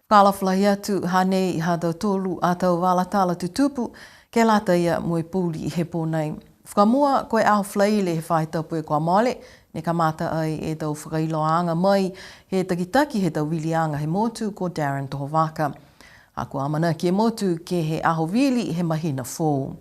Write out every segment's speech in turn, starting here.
Kalaflahi atu hanei ha tau tolu a tau walatala tutupu ke lata ia mui puli I he pōnei. Whakamua koe aho flai le he whaitapu e kua mole, ne ka mata ai e tau whakailoanga mai he takitaki he tau wilianga he motu ko Darren Tohovaka. A kua amana ki e motu ke he aho wili he mahina fō.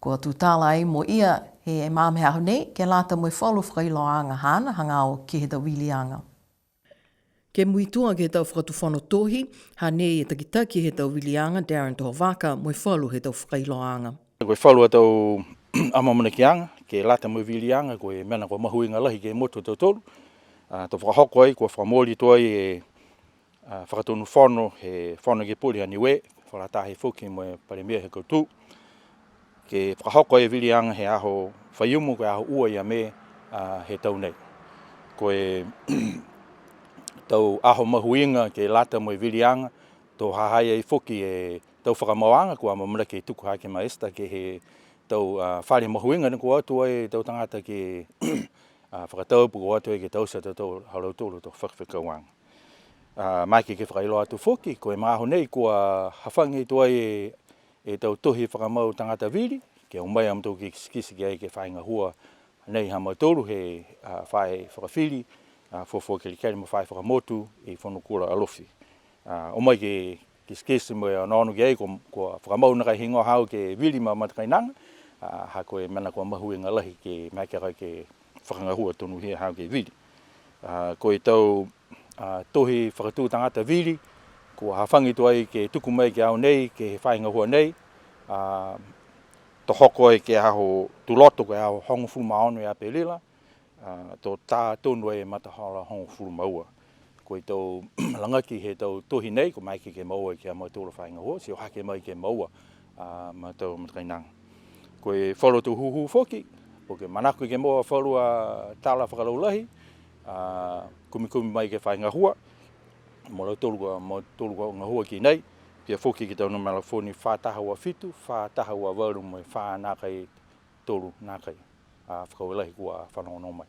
Kua tūtala ai mo ia he e māme aho nei ke lata mui whalu whakailoanga hana hangao ki he tau wilianga. Ke muitua ke tau whakatuwhano tohi, ha nei e takitaki he tau wilianga Darren Tohovaka mui whalu he tau whakailoanga. Koe whalu a tau amamana ki anga, ke lata mui wilianga, koe mena koe mahuinga lahi ke motu tau tolu. Tau whakahoko ai, koe whamoli toi e whakatonu whono, he whono ke puli a Niue, whalatahi whuki mo e paremia he koutu. Ke whakahoko ai wilianga he aho whaiumu, koe aho ua ia me he tau nei. Koe tau aho mahuinga ke lata mo wilianga, tau hahai ai whuki e tau whakamawanga kua mamana ke tuku hake maesta ke he tau whare mahuinga ni kua atu ai tau tangata ke whakataupu kua atu ai ke tau sa tau halau tolu tau whakawhakawanga. Mai ke whakailo atu whuki, koe maaho nei kua hawhangi tu ai e tau tohi whakamau tangata vili, ke umai am tau ki kisi ki ai ke whainga hua nei hama tolu he whae whakawhiri, fofo ke likari mo whae whakamotu I whanukura alofi. O mai ke kiskisi mo e anonu ki ei ko whakamau na kai hingo hau ke vili ma matakainanga, ha koe mana kua mahuinga lahi ke maikarai ke whakangahua tonu hea hau ke vili. Koe tau tohi whakatū tangata vili, ko hawhangi tu ai ke tuku mai ke au nei, ke whainga hua nei, to hoko ai ke aho tuloto ke aho hongo fu maono e apelila, tō tā tonu e matahala hongo furu maua. Koe tau langaki he tau tohi nei, ko mai ke maua ki a mai tōra whainga hoa, si o hake mai ke maua ma tau matakainanga. Koe whalo tau huhu whoki, po ke manako ke maua whalu a tala whakalaulahi, kumikumi mai ke whainga hoa, mo lau tolu kua ngā hoa ki nei, pia whoki ki tau numela whoni whātaha wa fitu, whātaha wa waru mo whā nākai tolu nākai. Whakawelahi kua whanongo mai.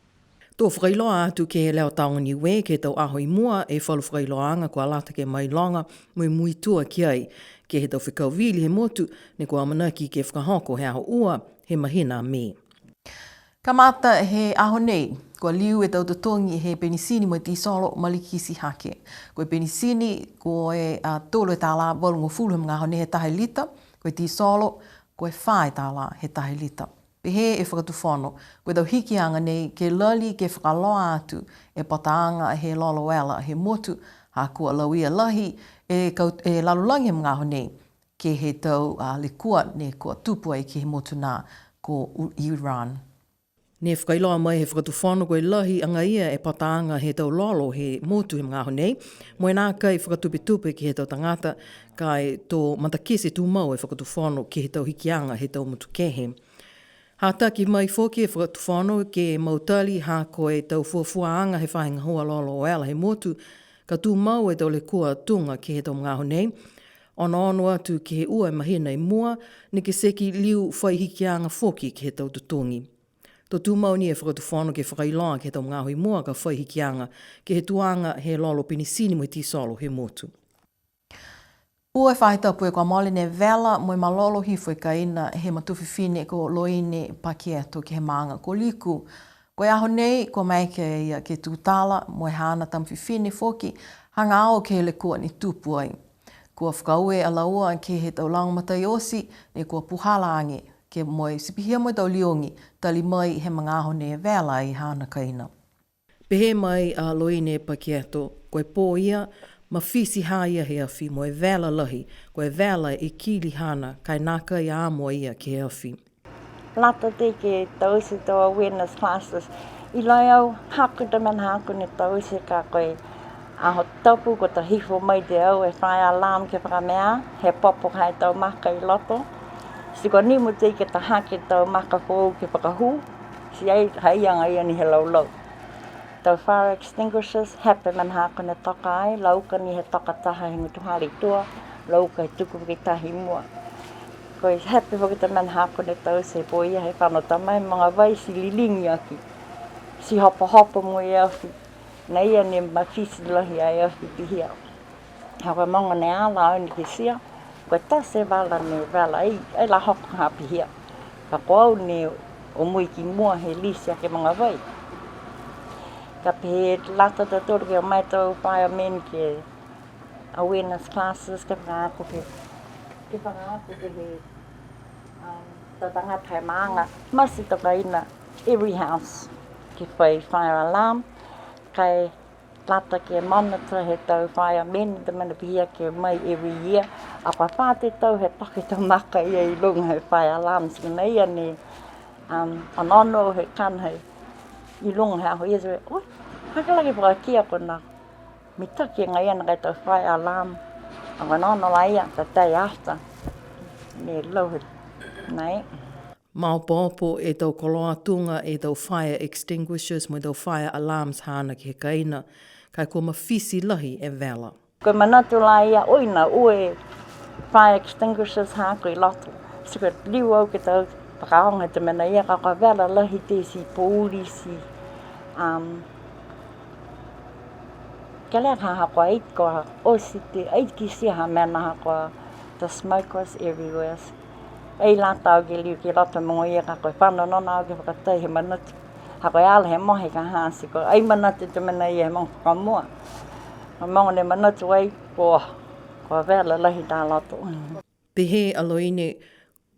Tō whakailoa atu ke he leo taonga Niue ke tau aho I mua e whalu whakailoanga kua lata ke mai longa mui muitua ki ai ke he tau whikauwili he motu ne kua manaki ke whakahoko he aho ua he mahina me. Ka mata he aho nei, kua liu e tau tatongi he penisini mo ti solo malikisi hake. Koe penisini ko e tolo e tāla walungo fulu he mga aho nei he tahe lita, koe ti solo koe whae tāla he tahe lita. Pehe e whakatuwhono, koe tau hikianga nei ke lali ke whakaloa atu e pataanga he loloela he motu ha kua lauia lahi e lalulangi mga aho nei ke he tau likua ne kua tupu ai ki he motu nā ko Iran. Ne whakailoa mai he whakatuwhono koe lahi anga ia e pataanga he tau lolo he motu he mga aho nei, mo e nā kai whakatupe ki he tau tangata kai tō matakese tū mau e whakatuwhono ki he tau hikianga he tau mutu kehe. Hātaki mai whoki e whakatuwhono ke mautali hā koe tau fuafuaanga he whahinga hoa lolo o ela he motu, ka tū mau e tau le kua tunga ki he tau mga aho nei, ono atu ki he ua e mahina I mua, ni ke seki liu whaihikianga whoki ki he tau tutongi. Tō tū mau ni e whakatuwhono ke whakailoa ki he tau mga aho I mua ka whaihikianga ki he tuanga he lolo pinisini mo I tisolo he motu. Ua whaitapu e kua mole ne vela mo I malolo hifo I ka ina he matuwhiwhine ko loine pakieto ki he maanga ko liku. Koe aho nei ko maike ia ke tūtala mo e hana tamwhiwhine whoki hanga ao ke le kua ni tupu ai. Kua whakaue a laua ke he tau langmatai osi ne kua puhala ange ke moe sipihia mo tau liongi tali mai he mga aho ne vela I hana ka ina. Pehe mai a loine pakieto koe pō ia ma fisi haia he awhi mo e vela lahi, ko e vela I kili hana, kai naka I amo ia ke he awhi. Lata te ke tausi tō awareness classes, I lai au haku ta man haku ne tausi ka koe aho tapu ko ta hifo mai te au e whae alam ke whakamea, he popo kai tau maka I loto. Si ko ni mo te ke ta hake tau maka fōu ke whakahu, si ai haianga ia ni he laulau. Tau fire extinguishers, hape man hako ne toka ai, lauka ni he toka taha he ngutuhari tua, lauka he tuku ki tahi mua. Koe hape whakita man hako ne tau se po ia he whanota mai, mga vai si lilingi aki, si hopa hopa mo I awhi, na ia ne mawhisi lahi ai awhi pihi au. Hawa monga ne ala ni ki sia. Ko tase wala ne wala ai la hok hapi hia. Ka ko ne o mui ki mua he lisia ke mga vai. Ka pe lata te tōru ke mai tau firemen ke awareness classes ke whakaako ke he tatanga tai maanga. Masi toka ina every house ke whai fire alarm. Kai lata ke monitor he tau firemen te mana pihia ke mai every year. Apa whāte tau he take tau maka ia I lunga he fire alarms ke nei ane anono he kan he I lunga he aho ia se oi hakalagi whakakia kona mi taki ngai ana kai tau fire alarm ang anono la ia the day after me lau he nei. Maopopo e tau koloa tunga e tau fire extinguishers mo tau fire alarms hana ki he kaina, kai ko mawhisi lahi e vela. Koe manatu la ia oina ue fire extinguishers ha koe loto. So koe liu au ke tau whakaonga te mena ia ka vela lahi te si polisi. Ke lea ka hakoa eit koa osi te eit ki siha mena hakoa the smoke was everywhere. Ei lata au ke liu ke loto mongo ia ka koe whanonona au ke whakatai he manatu. Hakoe ala he mohe ka hasi koe ai manatu te mena ia he mongo whakamua. Mongo ne manatu ai ko vela lahi tā loto. Pehe aloine,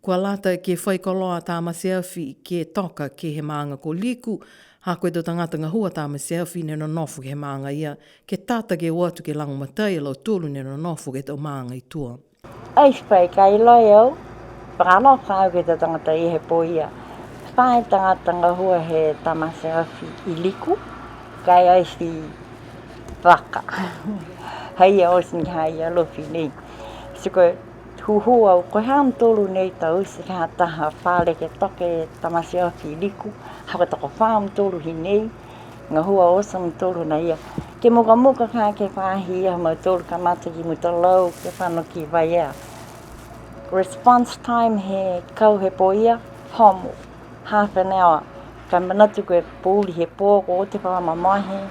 kua lata ke whaikoloa tā masiawhi ke toka ke he maanga ko liku, ha koe tō tangata ngahua tā masiawhi ne no nofu ke he maanga ia, ke tata ke watu ke lango matai alo tūlu ne no nofu ke tō maanga I tua. Ai whai kai loi au, whakano whau ke tō tangata I he po ia. Whai tangata ngahua he tā masiawhi I liku, kai ai si waka. Hei au sin hai a lofi nei. So koe huhu au koe ham tolu nei tau usi ka taha whale ke toke tamasiawhi I liku. Haka toko whaam tolu hi nei. Ngā hua osam tolu na ia. Ke muka muka ka ke whahi ia mau tolu ka mata ki muta lau ke whano ki vai ia. Response time he kau he po ia, homo. Half an hour. Ka manatu koe pūli he pō ko o te whamamahe.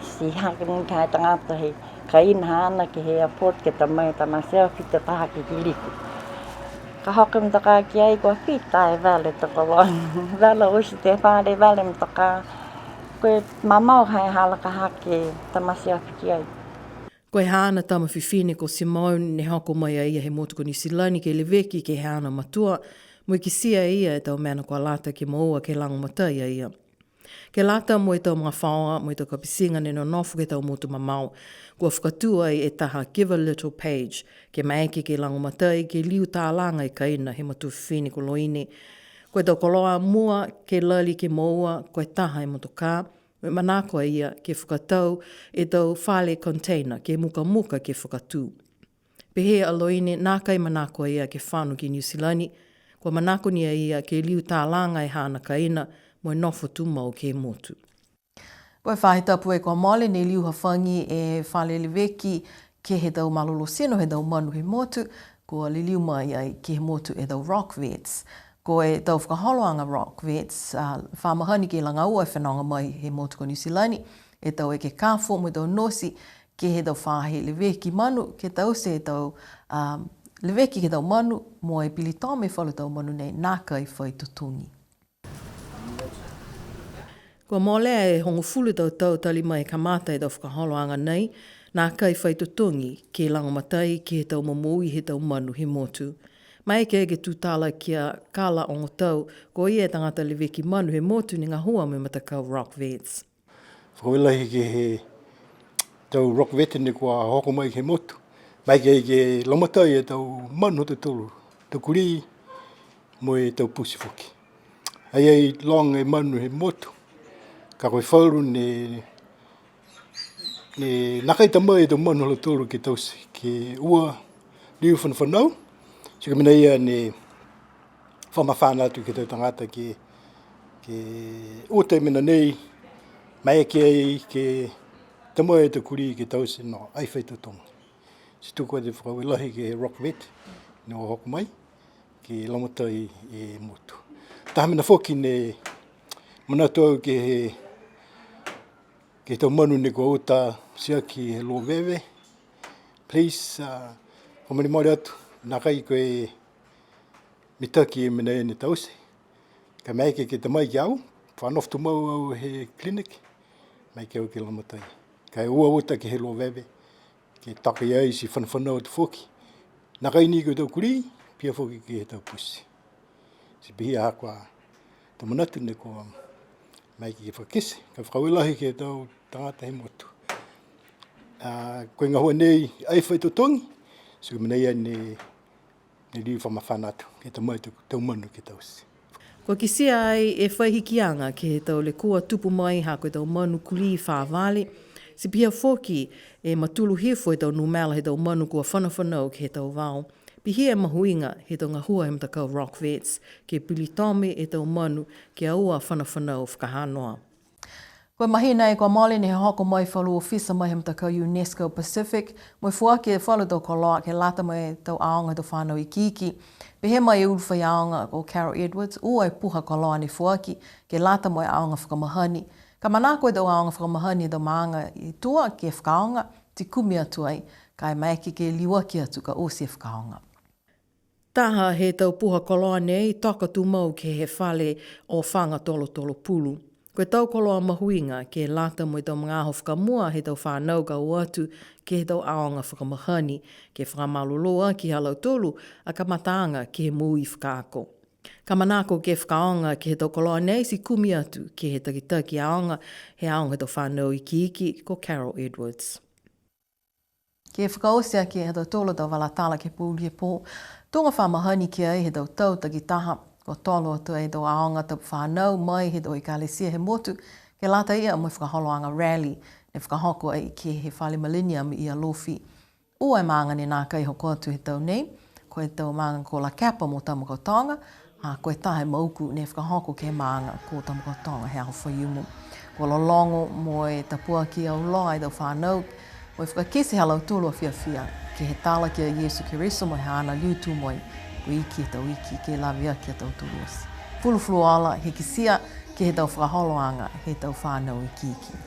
Si haka ni kai tangata he. Ka ina hana ke he aport ke tamai tamasiawhi te taha ki liku. Ka hoka mtaka ki ai kua whita e vale toko loi. Vela usi te whare vale mtaka. Koe mamau hai hala ka hake tamasiawhi ki ai. Koe hana tama whiwhine ko Simone ne hoko mai a ia he motuko ni silani ke leveki ke hana matua, mo ki sia ia e tau mena kua lata ke maua ke lango matai a ia. Ke lata mo e tau mga whaoa, mo e tau kapisinga ne no nofu ke tau motu mamau, kua whakatua e taha Give a Little Page, ke maeke ke lango matai, ke liu tā langa I kaina he matu whiwhine ko loine. Koe tau koloa mua ke lali ke maua, koe taha e motoka, me manako ia ke whakatau e tau whale container ke muka muka ke whakatū. Pehe aloine nā kai manako ia ke whanu ki New Zealand, kua manako nia ia ke liu tā langa e hana kaina, mo e nofo tumau ke motu. Koe whahitapu e kua mole ne liu hawhangi e whale leveki ke he tau malolo seno he tau manu he motu, kua li liu mai ai ke he motu e tau rock vets. Ko e tau whakaholoanga rock vets, whamahani ke langa ua e whanonga mai he motu ko New Zealand, e tau e ke kāwho mo tau nosi ke he tau whahe leveki manu, ke tau se tau leveki ke tau manu, mo e pili tome whalu tau manu nei nāka I whai tutungi. Ko mōlea e hongo fulu tau tali mai ka mata e tau whakaholoanga nei, nāka I whai tutungi ke langomatai ke he tau mamui he tau manu he motu. Mai ke tūtala kia kala o ngō tau, ko ia tangata leveki manu he motu ni ngā hua me matakau rock vets. Whakawelahi ke he tau rock vet ni kua hoko mai ke motu. Mai ke lomatai e tau manu te tolu, tau kuri mo e tau pusi whoki. Ai long e manu he motu, ka koe whauru ne nakai tamai e tau manu hala tolu ke tausi, ke ua liu whanau. So ka mina ia ne whamawhana atu ke tau tangata ke ute mina nei, mai ke ai ke tamoe te kuri ke tausi no ai whai tutonga. Si tuku te whakawelahi ke rock vet, no hoko mai, ke lamatai e motu. Taha mina whoki ne manatu au ke tau manu ne kua uta sia ki he lo wewe, please, komani mori atu, nā kai koe mitaki e mena e ne tause. Ka mai ke te mai ki au, whanoftu mau au he klinik, mai ke au ke lamatai. Ka e ua uta ke he lo wewe, ke taki ai si whanawhanau atu whoki. Nā kai ni koe tau kuri, pia whoki ke he tau pusi. Si pihi a hako ta manatu ne ko mai ki whakese, ka whakawelahi ke tau tangata he motu. Koe ngā hua nei ai whai to tongi, so mena ia ne riu whamawhanatu, ke ta mai tau manu ke tausi. Ko ki sia ai e whaihikianga ke he tau le kua tupu mai ha koe tau manu kuli i whaavale, si pia whoki e matulu hefo e tau numela he tau manu kua whanawhanau ke he tau wao. Pihi e mahuinga he tau ngahua he mtakau Rock Vets, ke pili tome e tau manu ke aua whanawhanau whakahanoa. Koe mahina e kua mole ni he hoko mai whalu ofisa mai he mtakau UNESCO Pacific, moi fuaki e whalu tau koloa ke lata mai tau aonga tau whanau i kiki. Pehe mai e ulwhai aonga o Carol Edwards, ua e puha koloa ni fuaki ke lata mai aonga whakamahani. Ka manako e tau aonga whakamahani tau maanga i tua ke whakaonga, ti kumi atu ai, ka e maiki ke liwaki atu ka o se whakaonga. Taha he tau puha koloa nei, toka tu mau ke he whale o whanga tolo tolo pulu. Koe tau koloa mahuinga ke lata mo i tau mga aho whakamua he tau whanau ka uatu ke he tau aonga whakamahani ke whakamaloloa ki halau tolu a ka mataanga ke he mui whakaako. Ka manako ke whakaonga ke he tau koloa nei si kumi atu ke he takitaki aonga he aonga he tau whanau i ki ko Carol Edwards. Ke whakaosia ke he tau tolo tau walatala ke pūli e pō, tunga whamahani ki ai he tau tau takitaha, ko tolo atu e tau aonga tau whanau mai he tau i kalesia he motu, ke lata ia mo whakaholoanga rally, ne whakahoko ai ke he whale millennium i alofi. Ua e maanga ni nā kai hoko atu he tau nei, ko e tau maanga ko la kapa mo Tamukotonga, ko e tahe mauku ne whakahoko ke maanga ko Tamukotonga he aho whaiumu. Ko lolongo mo e tapua ki au loa e tau whanau, mo e whakakese halau tolo a whiawhia, ke he tala ki a Yesu Kiriso mo he ana liutu moi, ko iki e tau iki, ke lawia ki a tau turuosi. Fulufulu ala, he kisia ke he tau whakaholoanga, he tau whanau i kiki.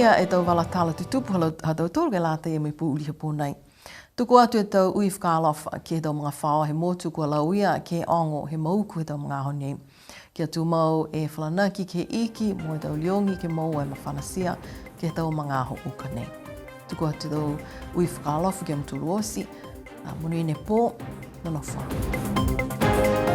E tau walatala tutupu hatau tolu ke lata e mai pūli he pōnei. Tuku atu e tau ui whakalofa ke he tau mga whao he motu kua lauia ke ongo he mauku he tau mga aho nei. Ke atu mau e whalanaki ke iki, mo e tau liongi ke mau e mawhanasia ke he tau mga aho uka nei. Tuku atu tau ui whakalofa ke mtulu osi, munu i ne pō, nono wha.